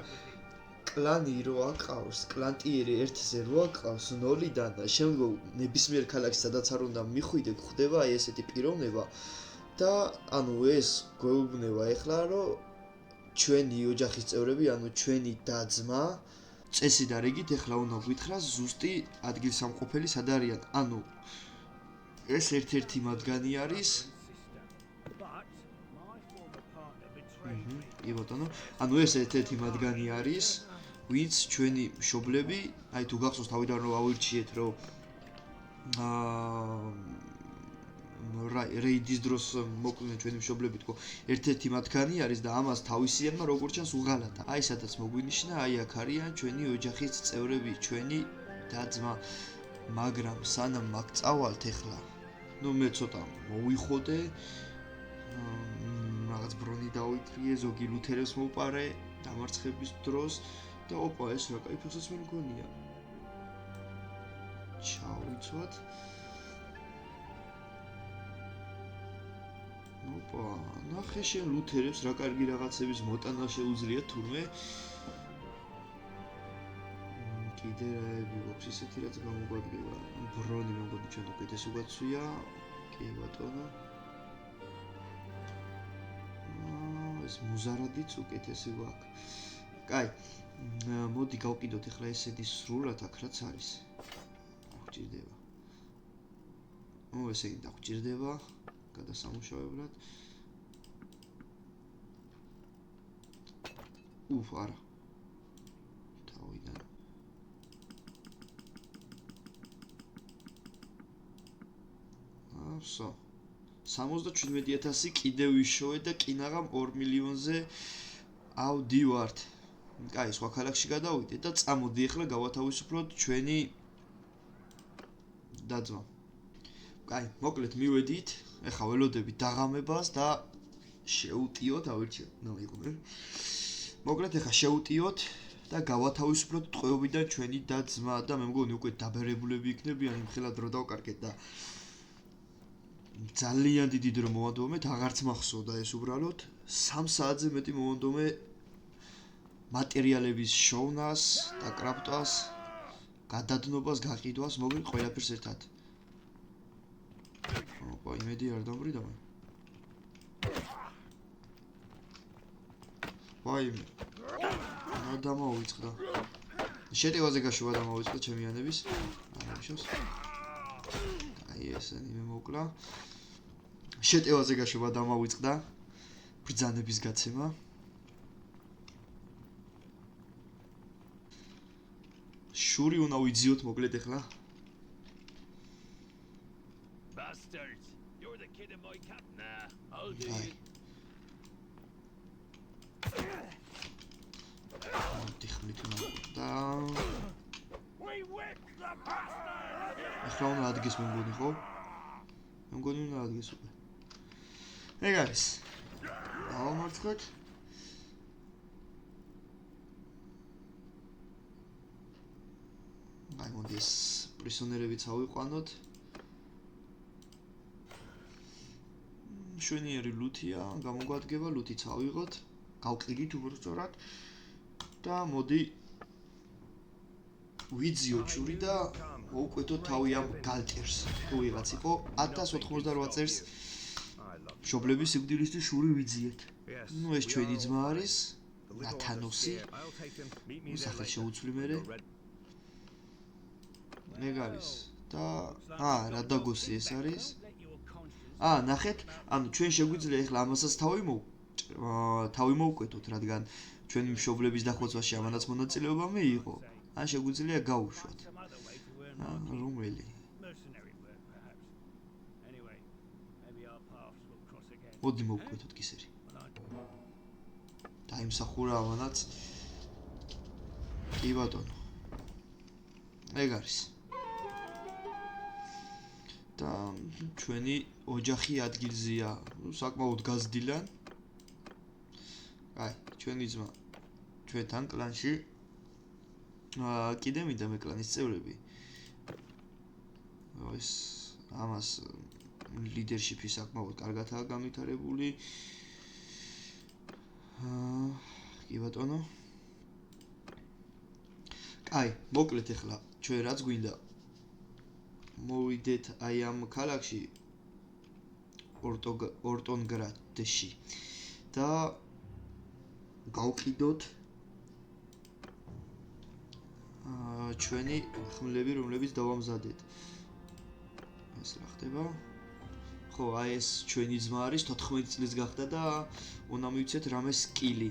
კლანი რო აყავს, კლანტიერი ერთზე რო აყავს 0-დან და შემდგომ ნებისმიერ ქალაქში სადაც არ უნდა მიხვიდე, ხდება აი ესეთი პიროვნება და ანუ ეს გვეუბნება ეხლა რომ ჩვენი ოჯახის წევრები, ანუ ჩვენი და-ძმა წესი და რიგით ეხლა უნდა გვითხრას ზუსტი ადგილსამყოფელი სად არიან. ანუ ეს ერთ-ერთი მათგანი არის. კი ბატონო, ანუ ეს ერთ-ერთი მათგანი არის, ვინც ჩვენი მშობლები, აი თუ გახსოვს თავიდან რომ ავირჩიეთ, რომ რეიდის დროს მოკვდნენ ჩვენი მშობლები თქო, ერთ-ერთი მათგანი არის და ამას თავისიანმა როგორც ჩანს უღალატა. აი სადაც მოგვინიშნა, აი აქ არიან ჩვენი ოჯახის წევრები, ჩვენი და-ძმა, მაგრამ სანამ მაგ წავალთ ეხლა ну მე ცოტა მოვიხოდე რაღაც ბრონი დავიკრიე, ზოგი ლუთერებს მოვპარე დამარცხების დროს და ოპა ეს რა кайფ ფოსს მე მგონია. ჩავიცვათ. ოპა, ნახე შენ ლუთერებს რა კარგი რაღაცების მოტანა შეუძლია თურმე. კიდე რაები გვაქვს ისეთი რაც გამოგვადგება. ბრონი მოგონი ჩვენ უკეთეს უგაცვია. კი ბატონო. ეს მუზარადიც უკეთესი გვაქვს. კაი. მოდი გავყიდოთ ახლა ესეთი სრულად აქ რაც არის. აღჭირდება. ესე იგი დაგჭირდება გადასამუშავებლად. არა. თავიდან. Все. 77,000 კიდევ ვიშოვე და კინაღამ 2 მილიონზე ავდივართ. კაი, სხვა ქალაქში გადავიდე და წამოდი ახლა გავათავისუფლოთ ჩვენი და-ძმა. კაი, მოკლედ მივედით, ახლა ველოდებით დაღამებას და შევუტიოთ, ავირჩიოთ, ნაიღმე. მოკლედ ახლა შევუტიოთ და გავათავისუფლოთ ტყვეობიდან ჩვენი და-ძმა და მე მგონი უკვე დაბერებულები იქნებიან, იმხელა დრო დავკარგეთ და ძალიან დიდი დრო მოვანდომეთ, აღარც მახსოვდა ეს უბრალოდ 3 საათზე მეტი მოვანდომე მატერიალების შოვნას, დაკრაფტვას, გადადნობას, გაყიდვას, მოგვი ყველაფერს ერთად. ოპა, იმედი არ დამბრიდა მე. ვაიმე. რა დამოვიწყდა. შეტევაზე გაშუვა დამოვიწყდა ჩემი ანების. არა მიშოს. აი ესენი მე მოკლა. შეტევაზე გაშვება დამავიწყდა ბრძანების გაცემა. შური უნდა ვიძიოთ მოკლედ ახლა. Bastards! You're the kid in my cap. Nah, I'll do Aye. it. დიხმით და We whipped the bastard! ახლა უნდა ადგეს მე მგონი ხო? მე მგონი უნდა ადგეს უკვე. ეგ არის. დავამარცხოთ. აი მოდი ეს პრისონერებიც ავიყვანოთ. შვენიერი ლუთია, გამოგვადგება, ლუთიც ავიღოთ. გავყიდით უბრალოდ და მოდი ვიძიოთ შური და მოვკვეთოთ თავი ამ გალტერს. თუ ვიღაც იყო 1088 წერს მშობლების სიკვდილისთვის შური ვიძიეთ. ნუ ეს ჩვენი ძმა არის, ნათანოსი. სახელს შეუცვლი მერე. ეგ არის და რა დაგოსი ეს არის? ნახეთ, ანუ ჩვენ შეგვიძლია ახლა ამასაც თავი მოვკვეთოთ, რადგან ჩვენი მშობლების დახოცვაში ამანაც მონაწილეობა მიიღო. ან შეგვიძლია გავუშვათ. რომელი? მოდი მოვკვეთოთ კისერი. დაიმსახურა ამანაც. კი ბატონო. ეგ არის. და ჩვენი ოჯახი ადგილზეა, საკმაოდ გაზრდილან. აი, ჩვენი ძმა ჩვენთან კლანში. კიდე მინდა მე კლანის წევრები. ეს ამას ლიდერშიპი საკმაოდ კარგადაა განვითარებული. კი ბატონო. აი, მოკლედ ახლა ჩვენ რაც გვინდა მოვიდეთ აი ამ ქალაქში ორტონგრადში და გავყიდოთ ჩვენი ხმლები, რომლებიც დავამზადეთ. ეს რა ხდება? ხო, აი ეს ჩვენი ძმა არის, 14 წლის გახდა და უნდა მივცეთ რამე სკილი.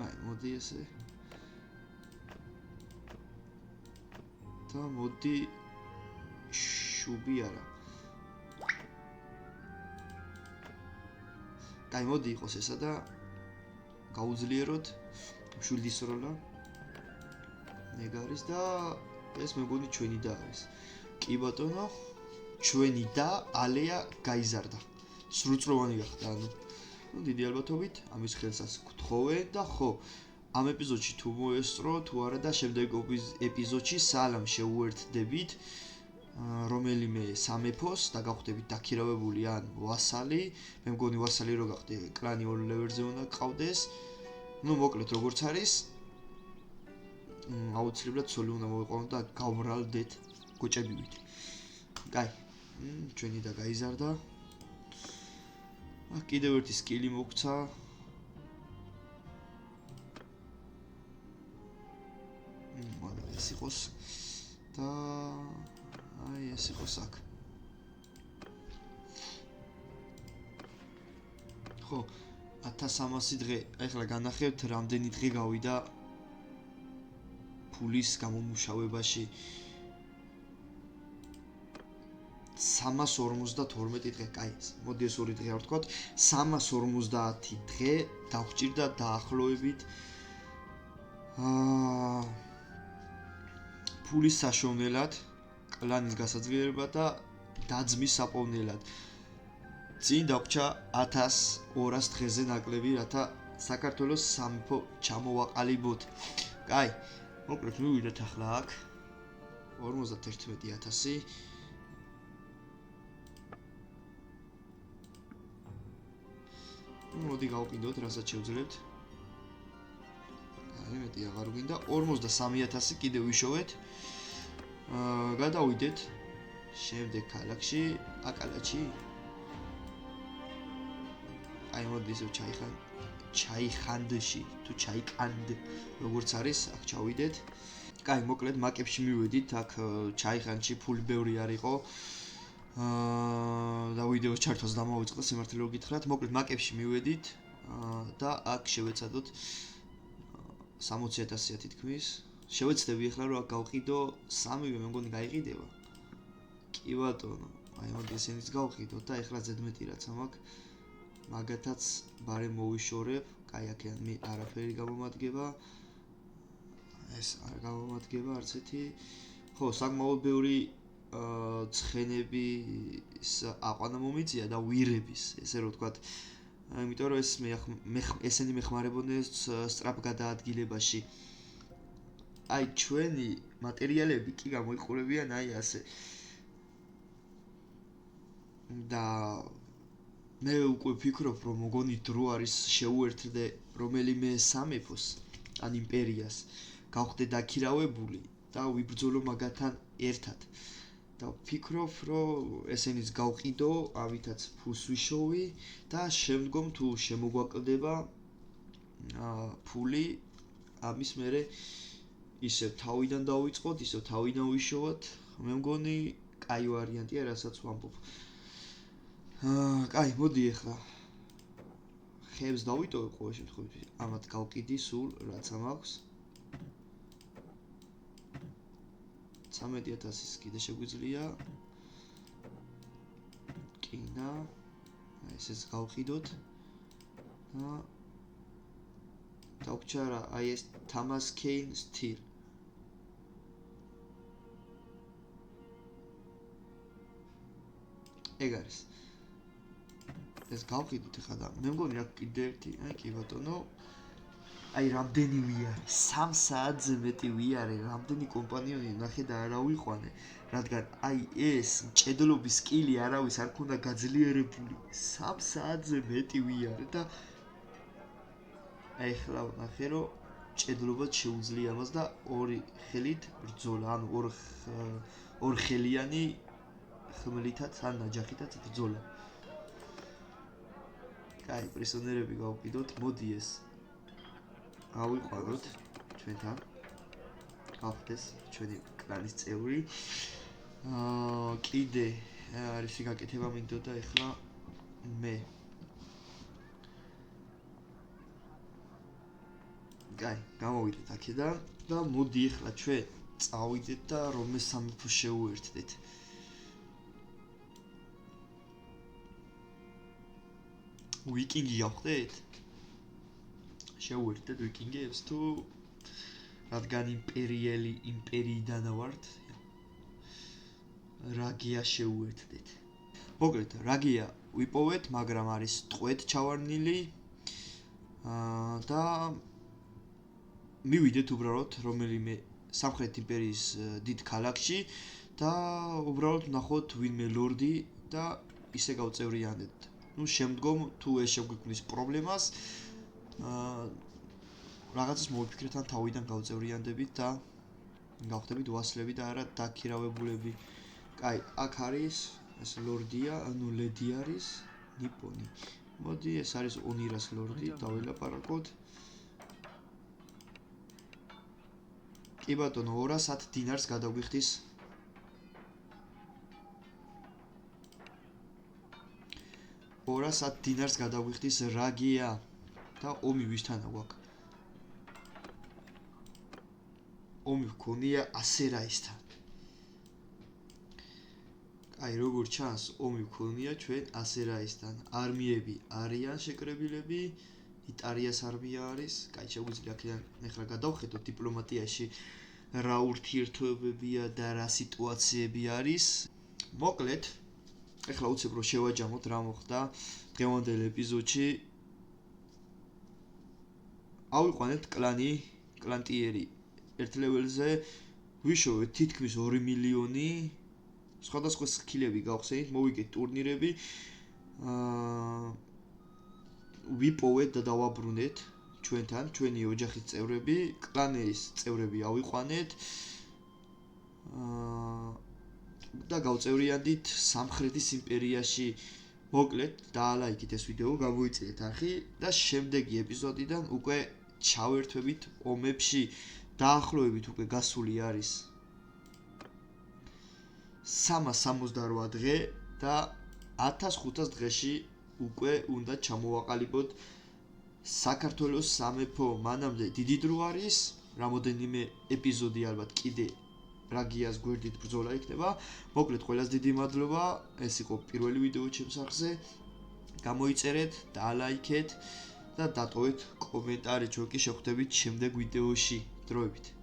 აი, მოდი ესე. და მოდი შუბი არა. აი, მოდი იყოს ესა და გაუძლიეროთ მშვილდის როლა. ეგ არის და ეს მეგონი ჩვენი და არის. კი ბატონო, ჩვენი და ალეა გაიზარდა. სრულწლოვანი გახდა, ანუ დიდი ალბათობით ამის ხელსაც გთხოვე და ხო, ამ ეპიზოდში თუ მოესწრო, თუ არა და შემდეგ ეპიზოდში სალამ შეუერთდებით რომელიმე სამეფოს და გავხდებით დაქირავებული ან ვასალი. მე მგონი ვასალი რო გახდე, კლანი ორ ლეველზე უნდა გყავდეს. ნუ მოკლედ როგორც არის, აუცილებლად ცოლი უნდა მოვიყვანოთ და გავბრალდეთ გოჭებივით. კაი, ჩვენი და გაიზარდა. კიდევ ერთი სკილი მოგცა. ეს იყოს და აი ეს იყოს აქ. ხო, 1300 დღე, ახლა განახევთ რამდენი დღე გავიდა ფულის გამომუშავებაში. 352 დღე, კაი, მოდი ეს 2 დღე არ ვთქვათ, 350 დღე დავჭირდა დაახლოებით ფულის საშოვნელად, კლანის გასაძლიერებლად და დაძმის საპოვნელად. წინ დაგვჭა 1200 დღეზე ნაკლები, რათა საქართველოს სამეფო ჩამოვაყალიბოთ. კაი, მოკლედ მივიდეთ ახლა აქ 51000. მოდი გავყიდოთ, რასაც შევძლებთ. აი, მეტი აღარ გვინდა. 53000 კიდევ ვიშოვეთ. გადავიდეთ შემდეგ ქალაქში, აკალაჩი. აი, მოდი ისევ ჩაიხანდში, თუ ჩაიკანდ, როგორც არის, აქ ჩავიდეთ. კაი, მოკლედ მაკებში მივედით, აქ ჩაიხანჩი ფული ბევრი არ იყო. და ვიდეოს ჩართვას დამავიწყდა, სიმართლე რომ გითხრათ, მოკლედ მაკებში მივედით და აქ შევეცადოთ 60,000-ია თითქმის. შევეცდები ახლა რომ აქ გავყიდო 3-ვე, მე მგონი გაიყიდება. კი ბატონო, აი მოდი ესენიც გავყიდოთ და ახლა ზედმეტი რაც მაქვს, მაგათაც ბარემ მოვიშორებ. კაი, აქ არაფერი გამომადგება. ეს არ გამომადგება არც ერთი. ხო, საკმაოდ ბევრი ცხენების აყვანა მომიწია და ვირების, ესე რომ ვთქვათ. იმიტომ რომ ეს ესენი მეხმარებოდნენ სწრაფ გადაადგილებაში. აი, ჩვენი მატერიალები კი გამოიყურებიან აი ასე. და მე უკვე ვფიქრობ, რომ მოგონი დრო არის შეუერთდე რომელიმე სამეფოს ან იმპერიას, გავხდე დაქირავებული და ვიბრძოლო მაგათთან ერთად. და ვფიქრობ, რომ ესენიც გავყიდო, ავითაც ფულს ვიშოვი და შემდგომ თუ შემოგვაკლდება ფული, ამის მერე ისევ თავიდან დავიწყოთ, ისევ თავიდან ვიშოვოთ. მე მგონი კაი ვარიანტია, რასაც ვამბობ. კაი, მოდი ახლა ხეებს დავიტოვებ ყოველ შემთხვევაში. ამათ გავყიდი სულ რაც მაქვს. 13,000-ის კიდე შეგვიძლია. კინა. ესეც გავყიდოთ. და დავჩარა აი ეს Thomas Kane Steel. ეგ არის. ეს გავყიდოთ ახლა და მე მგონი აქ კიდე ერთი, აი კი ბატონო. აი რამდენი ვიარე, 3 საათზე მეტი ვიარე, რამდენი კომპანიონი ნახე და არა ვიყვანე, რადგან აი ეს მჭედლობის სკილი არავის არ ქონდა გაძლიერებული. 3 საათზე მეტი ვიარე და აი ახლა ნახე რომ მჭედლობაც შეუძლია ამას და ორი ხელით ბრძოლა, ანუ ორ ხელიანი ხმლითაც ან ნაჯახითაც ბრძოლა. კაი, პრესონერები გავყიდოთ, მოდი ეს ავიყვანოთ ჩვენთან. გავხდეს ჩვენი კლანის წევრი. კიდე არის გაკეთება მინდოდა ახლა მე. კაი, გამოვიდეთ აქედან და მოდი ახლა ჩვენ წავიდეთ და რომე სამეფო შევუერთდეთ. ვიკინგი გავხდეთ? შევუერთდეთ ვიკინგებს თუ რადგან იმპერიიდან ვართ, რაგია შევუერთდეთ. მოკლედ, რაგია ვიპოვეთ, მაგრამ არის ტყვედ ჩავარდნილი და მივიდეთ უბრალოდ რომელიმე სამხრეთ იმპერიის დიდ ქალაქში და უბრალოდ ვნახოთ ვინმე ლორდი და ისე გავწევრიანდეთ. ნუ შემდგომ თუ ეს შეგვიქმნის პრობლემას რაღაცას მოვიფიქრეთ ან თავიდან გავწევრიანდებით და გავხდებით ვასლები და არა დაქირავებულები. კაი, აქ არის ეს ლორდია, ანუ ლედი არის ნიპონი. მოდი, ეს არის ონირას ლორდი, დავილაპარაკოთ. კი ბატონო, 210 დინარს გადაგვიხდის. 210 დინარს გადაგვიხდის რაგია და ომი ვისთანა გვაქვს? ომი გქონია ასერაისთან. აი, როგორ ჩანს, ომი გქონია ჩვენ ასერაისთან. არმიები არიან შეკრებილები, იტალიას არმია არის. კაი, შეგვიძლია აქედან ახლა გადავხედოთ დიპლომატიაში რა ურთიერთობებია და რა სიტუაციები არის. მოკლედ, ახლა უცებ რომ შევაჯამოთ რა მოხდა დღევანდელ ეპიზოდში. ავიყვანეთ კლანტიერი ერთ ლეველზე, ვიშოვეთ თითქმის 2 მილიონი, სხვადასხვა სკილები გავხსენით, მოვიგეთ ტურნირები, ვიპოვეთ და დავაბრუნეთ ჩვენთან, ჩვენი ოჯახის წევრები, კლანის წევრები ავიყვანეთ და გავწევრიანდით სამხრეთის იმპერიაში. მოკლედ, დაალაიქით ეს ვიდეო, გამოიწვიეთ არხი და შემდეგი ეპიზოდიდან უკვე ჩავერთვებით ომებში დაახლოებით უკვე გასული არის 368 დღე და 1500 დღეში უკვე უნდა ჩამოვაყალიბოთ საქართველოს სამეფო. მანამდე დიდი დრო არის, რამოდენიმე ეპიზოდი ალბათ კიდე რაგიას გვერდით ბრძოლა იქნება. მოკლედ, ყველას დიდი მადლობა. ეს იყო პირველი ვიდეო ჩემს არხზე. გამოიწერეთ, დალაიქეთ და დატოვეთ კომენტარი, ჩვენ კი შევხვდებით შემდეგ ვიდეოში. დროებით.